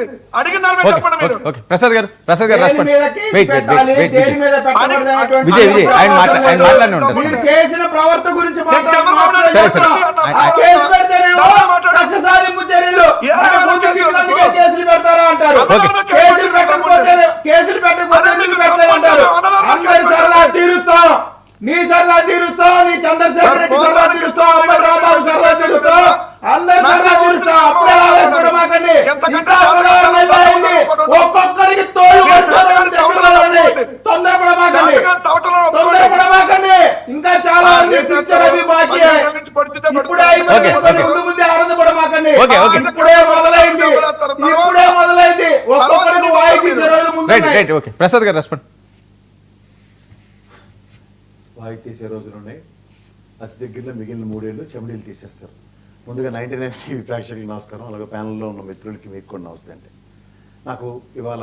అయింది. అడిగిన దాని మీద చెప్పండి మీరు. ప్రసాద్ గారు విజయ్ ఆయన మాట్లాడి ఉంటారు. చేసిన ప్రవర్తన గురించి కేసులు పెడతారా అంటారు. కేసులు పెట్టకపోతే మీకు పెట్టలేదంటారు. అందరి సరదా తీరుస్తాం, నీ సరదా తీరుస్తాం, నీ చంద్రశేఖర్ రెడ్డి సరదా తీరుస్తాం, అంబటి రాంబాబు సరదా తీరుస్తాం, అందరి సరదా తీరుస్తాం. అప్పుడే ఆవేశపడమాకండి. ఇంకా 16 నెలలు అయింది. ఒక్కొక్కరికి తోడు తొందరపడమాకండి, తొందరపడమాకండి. ఇంకా చాలా ఉంది పిక్చర్ అవి బాకీ. ఇప్పుడే ముందు ముందే ఆనందపడమాకండి. ఇప్పుడే మొదలైంది, ఇప్పుడే మొదలైంది. ఒక్కొక్కరికి వాయి తీసే రోజులు ముందు. ప్రసాద్ గారు రెస్పాండ్. వాయి తీసే రోజులు ఉన్నాయి. అతి దగ్గరలో మిగిలిన 3 ఏళ్ళు చెమడీలు తీసేస్తారు. ముందుగా 99 టీవీ ప్రేక్షకులకు నమస్కారం. అలాగే ప్యానల్లో ఉన్న మిత్రులకి మీకు కూడా నమస్తే అండి. నాకు ఇవాళ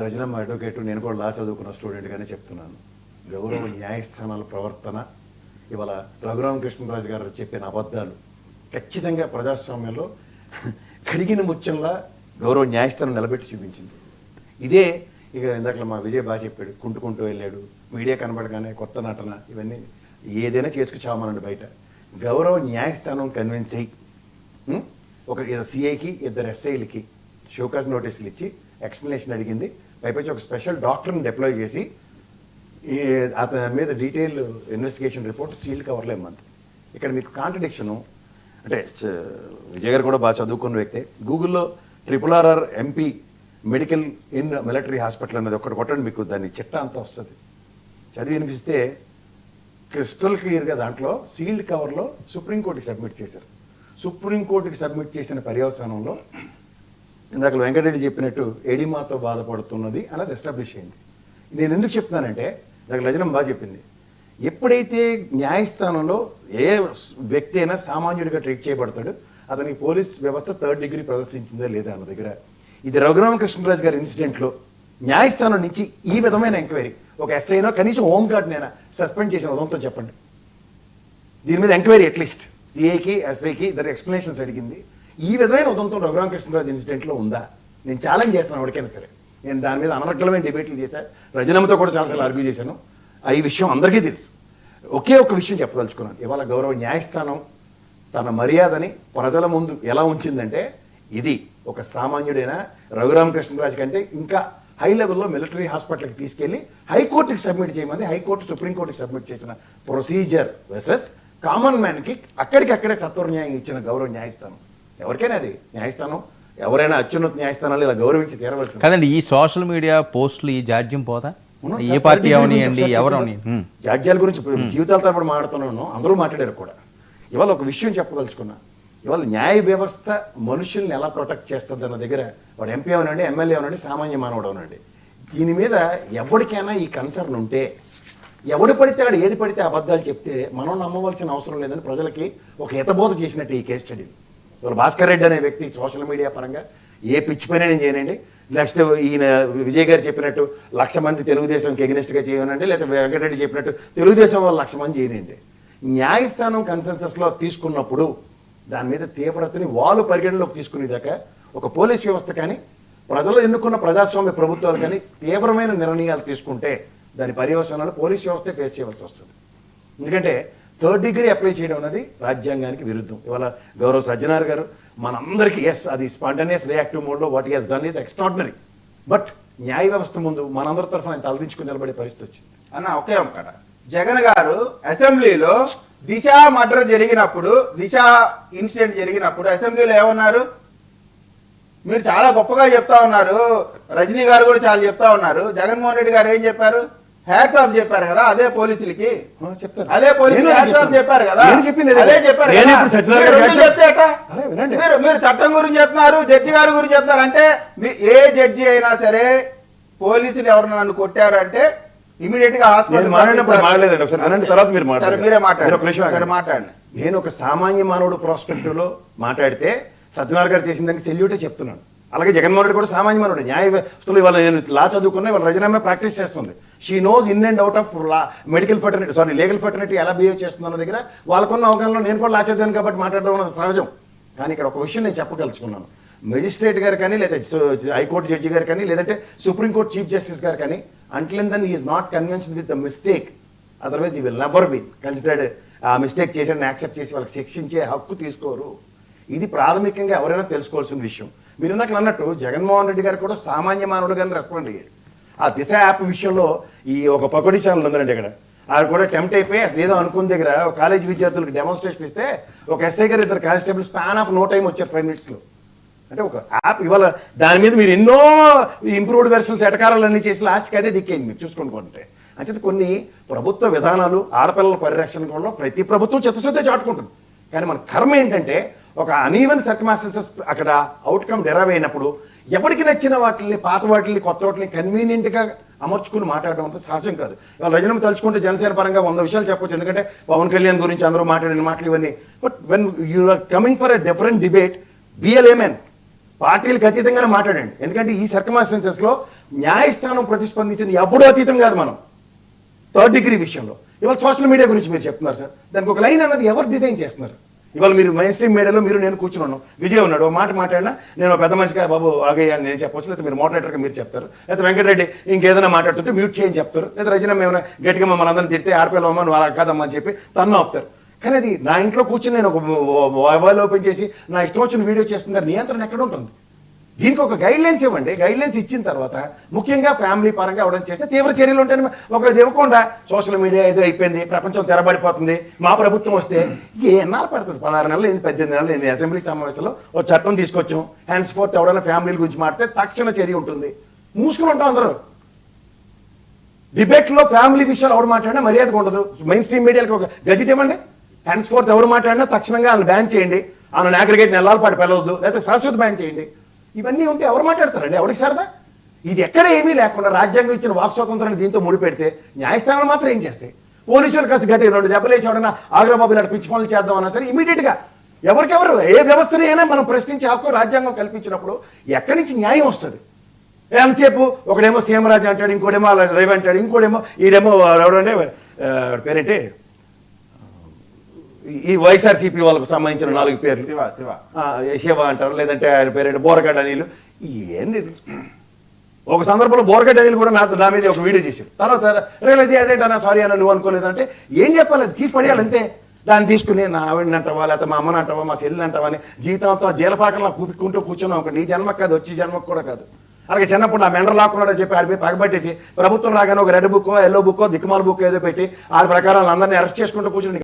రజనమ్మ అడ్వకేటు, నేను కూడా లా చదువుకున్న స్టూడెంట్గానే చెప్తున్నాను. గౌరవ న్యాయస్థానాల ప్రవర్తన ఇవాళ రఘురామకృష్ణరాజు గారు చెప్పిన అబద్ధాలు ఖచ్చితంగా ప్రజాస్వామ్యంలో కడిగిన ముత్యంలా గౌరవ న్యాయస్థానం నిలబెట్టి చూపించింది. ఇదే ఇక ఇందాక మా విజయ్ బాగా చెప్పాడు, కుంటుకుంటూ వెళ్ళాడు, మీడియా కనబడగానే కొత్త నటన, ఇవన్నీ ఏదైనా చేసుకు చామనండి బయట. గౌరవ న్యాయస్థానం కన్విన్స్ అయ్యి ఒక సిఐకి 2 ఎస్ఐలకి షోకాస్ నోటీసులు ఇచ్చి ఎక్స్ప్లెనేషన్ అడిగింది. పైపచ్చి ఒక స్పెషల్ డాక్టర్ని డిప్లాయ్ చేసి అతని మీద డీటెయిల్ ఇన్వెస్టిగేషన్ రిపోర్ట్ సీల్డ్ కవర్లో ఇమ్మంది. ఇక్కడ మీకు కాంట్రడిక్షను అంటే విజయ్ గారు కూడా బాగా చదువుకున్న వ్యక్తే. గూగుల్లో RRR MP medical in military hospital అనేది ఒకటి కొట్టండి, మీకు దాన్ని చిట్టా అంతా వస్తుంది. చదివి వినిపిస్తే క్రిస్టల్ క్లియర్గా దాంట్లో సీల్డ్ కవర్లో సుప్రీంకోర్టుకి సబ్మిట్ చేశారు. సుప్రీంకోర్టుకి సబ్మిట్ చేసిన పర్యవసానంలో ఇందాక వెంకటరెడ్డి చెప్పినట్టు ఎడిమాతో బాధపడుతున్నది అన్నది ఎస్టాబ్లిష్ అయింది. నేను ఎందుకు చెప్తున్నానంటే ఇందాక లజనం బాగా చెప్పింది. ఎప్పుడైతే న్యాయస్థానంలో ఏ వ్యక్తి అయినా సామాన్యుడిగా ట్రీట్ చేయబడతాడు, అతనికి పోలీస్ వ్యవస్థ 3rd డిగ్రీ ప్రదర్శించిందా లేదా అన్న దగ్గర ఇది రఘురామకృష్ణరాజు గారి ఇన్సిడెంట్లో న్యాయస్థానం నుంచి ఈ విధమైన ఎంక్వైరీ ఒక ఎస్ఐనో కనీసం హోంగార్డ్నైనా సస్పెండ్ చేసిన ఉదంతో చెప్పండి. దీని మీద ఎంక్వైరీ అట్లీస్ట్ సిఐకి ఎస్ఐకి 2 ఎక్స్ప్లెనేషన్స్ అడిగింది. ఈ విధమైన ఉదంతో రఘురామకృష్ణరాజు ఇన్సిడెంట్లో ఉందా? నేను ఛాలెంజ్ చేస్తున్నాను ఎవరికైనా సరే. నేను దాని మీద అనర్గళమైన డిబేట్లు చేశాను, రజనమ్మతో కూడా చాలాసార్లు ఆర్గ్యూ చేశాను. ఈ విషయం అందరికీ తెలుసు. ఒకే ఒక విషయం చెప్పదలుచుకున్నాను. ఇవాళ గౌరవ న్యాయస్థానం తన మర్యాదని ప్రజల ముందు ఎలా ఉంచిందంటే, ఇది ఒక సామాన్యుడైన రఘురామకృష్ణరాజు కంటే ఇంకా హై లెవెల్లో మిలిటరీ హాస్పిటల్కి తీసుకెళ్లి హైకోర్టుకి సబ్మిట్ చేయమంది. హైకోర్టు సుప్రీంకోర్టుకి సబ్మిట్ చేసిన ప్రొసీజర్ వర్సెస్ కామన్ మ్యాన్కి అక్కడికక్కడే సత్వర న్యాయం ఇచ్చిన గౌరవ న్యాయస్థానం. ఎవరికైనా అది న్యాయస్థానం, ఎవరైనా అత్యున్నత న్యాయస్థానాలు ఇలా గౌరవించి తీరవలసింది కదండి. ఈ సోషల్ మీడియా పోస్టులు ఈ జాడ్యం పోతా, ఏ పార్టీ అవనియండి ఎవరు జాడ్యాల గురించి జీవితాల తరబడి మాట్లాడుతున్నాను, అందరూ మాట్లాడారు కూడా. ఇవాళ ఒక విషయం చెప్పదలుచుకున్నా. ఇవాళ న్యాయ వ్యవస్థ మనుషుల్ని ఎలా ప్రొటెక్ట్ చేస్తుంది అన్న దగ్గర వాడు ఎంపీ అవనండి, ఎమ్మెల్యే అవనండి, సామాన్య మానవుడు అవనండి, దీని మీద ఎవరికైనా ఈ కన్సర్న్ ఉంటే ఎవడు పడితే వాడు ఏది పడితే అబద్ధాలు చెప్తే మనం నమ్మవలసిన అవసరం లేదని ప్రజలకి ఒక హితబోధ చేసినట్టు ఈ కేసు స్టడీ. ఇవాళ భాస్కర్ రెడ్డి అనే వ్యక్తి సోషల్ మీడియా పరంగా ఏ పిచ్చి పైన నేను చేయనండి, నెక్స్ట్ ఈయన విజయ్ గారు చెప్పినట్టు 1,00,000 మంది తెలుగుదేశంకి ఎగ్నెస్ట్గా చేయనండి, లేకపోతే వెంకటరెడ్డి చెప్పినట్టు తెలుగుదేశం వాళ్ళు 1,00,000 మంది చేయనండి. న్యాయస్థానం కన్సెన్సస్లో తీసుకున్నప్పుడు దాని మీద తీవ్రతని వాళ్ళు పరిగణలోకి తీసుకునేదాకా ఒక పోలీస్ వ్యవస్థ కానీ ప్రజలు ఎన్నుకున్న ప్రజాస్వామ్య ప్రభుత్వాలు కానీ తీవ్రమైన నిర్ణయాలు తీసుకుంటే దాని పర్యవసానాలు పోలీస్ వ్యవస్థే ఫేస్ చేయవలసి వస్తుంది. ఎందుకంటే 3rd డిగ్రీ అప్లై చేయడం అనేది రాజ్యాంగానికి విరుద్ధం. ఇవాళ గౌరవ సజ్జనార్ గారు మనందరికీ అది స్పాంటేనియస్ రియాక్టివ్ మోడ్లో what he has done is extraordinary. But న్యాయ వ్యవస్థ ముందు మనందరి తరఫున ఆయన తలదించుకుని నిలబడే పరిస్థితి వచ్చింది. అన్న ఒకే ఒక్కట, జగన్ గారు అసెంబ్లీలో దిశ మర్డర్ జరిగినప్పుడు, దిశ ఇన్సిడెంట్ జరిగినప్పుడు అసెంబ్లీలో ఏమన్నారు? మీరు చాలా గొప్పగా చెప్తా ఉన్నారు, రజనీ గారు కూడా చాలా చెప్తా ఉన్నారు. జగన్మోహన్ రెడ్డి గారు ఏం చెప్పారు? హ్యాట్స్ ఆఫ్ చెప్పారు కదా అదే పోలీసులకి, అదే పోలీసులు హ్యాట్స్ ఆఫ్ చెప్పారు కదా, అదే చెప్పారు. మీరు చట్టం గురించి చెప్తున్నారు, జడ్జి గారి గురించి చెప్తున్నారు. అంటే ఏ జడ్జి అయినా సరే పోలీసులు ఎవరు నన్ను కొట్టారు అంటే ఇమీడియట్ గా హాస్పిటల్ మీరే మాట్లాడండి. నేను ఒక సామాన్య మానవుడు ప్రాస్పెక్టివ్ లో మాట్లాడితే సజ్జనార్ గారు చేసిన దానికి సెల్యూటే చెప్తున్నాను. అలాగే జగన్మోహన్ రెడ్డి కూడా సామాన్య మానవుడు. న్యాయ వ్యవస్థలో ఇవాళ నేను లా చదువుకున్నా, ఇవాళ రజనమ్మ ప్రాక్టీస్ చేస్తుంది. She knows in and out of medical fraternity legal fraternity ఎలా బిహేవ్ చేస్తుందన్న దగ్గర వాళ్ళకున్న అవగాహనలో నేను కూడా లా చదివాను కాబట్టి మాట్లాడడం అన్నది సహజం. కానీ ఇక్కడ ఒక విషయం నేను చెప్పగలుచుకున్నాను. మెజిస్ట్రేట్ గారు కానీ లేదా హైకోర్టు జడ్జి గారు కానీ లేదంటే సుప్రీంకోర్టు చీఫ్ జస్టిస్ గారు కానీ until and then is not convinced with the mistake, otherwise he will never be considered ఆ మిస్టేక్ చేసి యాక్సెప్ట్ చేసి వాళ్ళకి శిక్షించే హక్కు తీసుకోరు. ఇది ప్రాథమికంగా ఎవరైనా తెలుసుకోవాల్సిన విషయం. మీరు ఇందాక అన్నట్టు జగన్మోహన్ రెడ్డి గారు కూడా సామాన్య మానవుడుగానే రెస్పాండ్ అయ్యాడు. ఆ దిశ యాప్ విషయంలో ఈ ఒక పకోడీ ఛానల్ ఉందండి ఇక్కడ, ఆడు కూడా టెంప్ట్ అయిపోయి అసలు ఏదో అనుకున్న దగ్గర కాలేజీ విద్యార్థులకు డెమోన్స్ట్రేషన్ ఇస్తే ఒక ఎస్ఐ గారు ఇద్దరు constable span of no time వచ్చారు 5 minutesలో. అంటే ఒక యాప్ ఇవాళ దాని మీద మీరు ఎన్నో ఇంప్రూవ్డ్ వెర్షన్స్ ఎటకారాలన్నీ చేసి లాస్ట్కి అదే దిక్కేయండి మీరు చూసుకుంటే. అంచేత కొన్ని ప్రభుత్వ విధానాలు ఆడపిల్లల పరిరక్షణ ప్రతి ప్రభుత్వం చిత్తశుద్ధి చాటుకుంటుంది. కానీ మన కర్మ ఏంటంటే ఒక అనీవెన్ సర్కమాస్టెన్సెస్ అక్కడ అవుట్కమ్ డెరైవ్ అయినప్పుడు ఎవరికి నచ్చిన వాటిని పాత వాటిని కొత్త వాటిని కన్వీనియంట్గా అమర్చుకుని మాట్లాడడం అంత సహజం కాదు. ఇవాళ రజనం తలుచుకుంటే జనసేన పరంగా 100 విషయాలు చెప్పొచ్చు, ఎందుకంటే పవన్ కళ్యాణ్ గురించి అందరూ మాట్లాడిన మాటలు ఇవన్నీ. But when you are coming for a different debate, be a layman, పార్టీలకు అతీతంగానే మాట్లాడండి. ఎందుకంటే ఈ సర్కమాస్టెన్సెస్లో న్యాయస్థానం ప్రతిస్పందించింది ఎప్పుడూ అతీతం కాదు. మనం 3rd degree విషయంలో ఇవాళ సోషల్ మీడియా గురించి మీరు చెప్తున్నారు సార్, దానికి ఒక లైన్ అన్నది ఎవరు డిజైన్ చేస్తున్నారు? ఇవాళ మీరు మెయిన్ స్ట్రీమ్ మీడియాలో మీరు నేను కూర్చున్నాను, విజయ్ ఉన్నాడు, ఒక మాట మాట్లాడినా నేను ఒక పెద్ద మనిషిగా బాబు ఆగయ్యా అని నేను చెప్పొచ్చు, లేకపోతే మీరు మోడరేటర్గా మీరు చెప్తారు, లేకపోతే వెంకటరెడ్డి ఇంకేదైనా మాట్లాడుతుంటే మ్యూట్ చేయని చెప్తారు, లేదా రచన ఏమైనా గట్టిగా మమ్మల్ని అందరిని తిడితే ఆడపిల్లమ్మ నువ్వు అలా కాదమ్మా అని చెప్పి తన్ను ఆపుతారు. కానీ అది నా ఇంట్లో కూర్చొని నేను ఒక మొబైల్ ఓపెన్ చేసి నా ఇష్టం వచ్చిన వీడియో చేస్తున్నారు, నియంత్రణ ఎక్కడ ఉంటుంది? దీనికి ఒక గైడ్ లైన్స్ ఇవ్వండి. గైడ్ లైన్స్ ఇచ్చిన తర్వాత ముఖ్యంగా ఫ్యామిలీ పరంగా అవడం చేస్తే తీవ్ర చర్యలు ఉంటాయని ఒక ఇవ్వకుండా సోషల్ మీడియా ఏదో అయిపోయింది, ప్రపంచం తెరబడిపోతుంది, మా ప్రభుత్వం వస్తే ఎన్నాళ్ళు పడుతుంది? 16 నెలలు 18 నెలలు అసెంబ్లీ సమావేశంలో ఒక చట్టం తీసుకొచ్చాం, హ్యాండ్స్ ఫోర్త్ ఎవడైనా ఫ్యామిలీల గురించి మాట్లాడితే తక్షణ చర్య ఉంటుంది. మూసుకుని ఉంటాం అందరూ. డిబేట్లో ఫ్యామిలీ విషయాలు ఎవరు మాట్లాడినా మర్యాదగా ఉండదు. మెయిన్ స్ట్రీమ్ మీడియాకి ఒక గజెట్ ఇవ్వండి, హ్యాండ్స్ ఫోర్త్ ఎవరు మాట్లాడినా తక్షణంగా వాళ్ళని బ్యాన్ చేయండి, వాళ్ళని అగ్రిగేట్ నెలల పాటు పిలవద్దు, లేకపోతే శాశ్వత బ్యాన్ చేయండి. ఇవన్నీ ఉంటే ఎవరు మాట్లాడతారండి? ఎవరికి సరదా? ఇది ఎక్కడ ఏమీ లేకుండా రాజ్యాంగం ఇచ్చిన వాక్ స్వాతంత్రాన్ని దీంతో ముడిపెడితే న్యాయస్థానాలు మాత్రం ఏం చేస్తాయి? పోలీసులు కాస్త గట్టి 2 దెబ్బలేసి ఎవడన్నా ఆగ్రబాబు ఇలాంటి పిచ్చి పనులు చేద్దాం అన్నా సరే ఇమీడియట్గా ఎవరికెవరు ఏ వ్యవస్థని అయినా మనం ప్రశ్నించే హక్కు రాజ్యాంగం కల్పించినప్పుడు ఎక్కడి నుంచి న్యాయం వస్తుంది? ఎంతసేపు ఒకడేమో సీఎంరాజు అంటాడు, ఇంకోటేమో రవి అంటాడు, ఇంకోటేమో ఈడేమో ఎవడంటే పేరేంటి ఈ వైఎస్ఆర్సీపీ వాళ్ళకు సంబంధించిన 4 పేర్లు, శివ అంటారు, లేదంటే ఆయన పేరేంటి బోరగడ్డ అనిలు. ఏంది ఒక సందర్భంలో బోరగడ్డ అనిలు కూడా నా మీద ఒక వీడియో చేశాడు. తర్వాత రియలైజ్ అదేంటన్నా సారీ అన్న నువ్వు అనుకోలేదంటే ఏం చెప్పాలి? తీసి పడేయాలి అంతే. దాన్ని తీసుకుని నా ఆవిడని అంటావా, లేకపోతే మా అమ్మని అంటావా, మా చెల్లిని అంటావా అని జీవితంతో జీలపాకంలో కూపుకుంటూ కూర్చున్నాం ఒకటి. ఈ జన్మకు కాదు, వచ్చి జన్మకు కూడా కాదు. అలాగే చిన్నప్పుడు నా మెండర్ లాక్కున్నాడని చెప్పి ఆడిపోయి పగబట్టేసి ప్రభుత్వం రాగానే ఒక రెడ్ బుక్కో ఎల్లో బుక్కో దిక్కుమాల బుక్ ఏదో పెట్టి ఆ ప్రకారం అందరినీ అరెస్ట్ చేసుకుంటూ కూర్చుని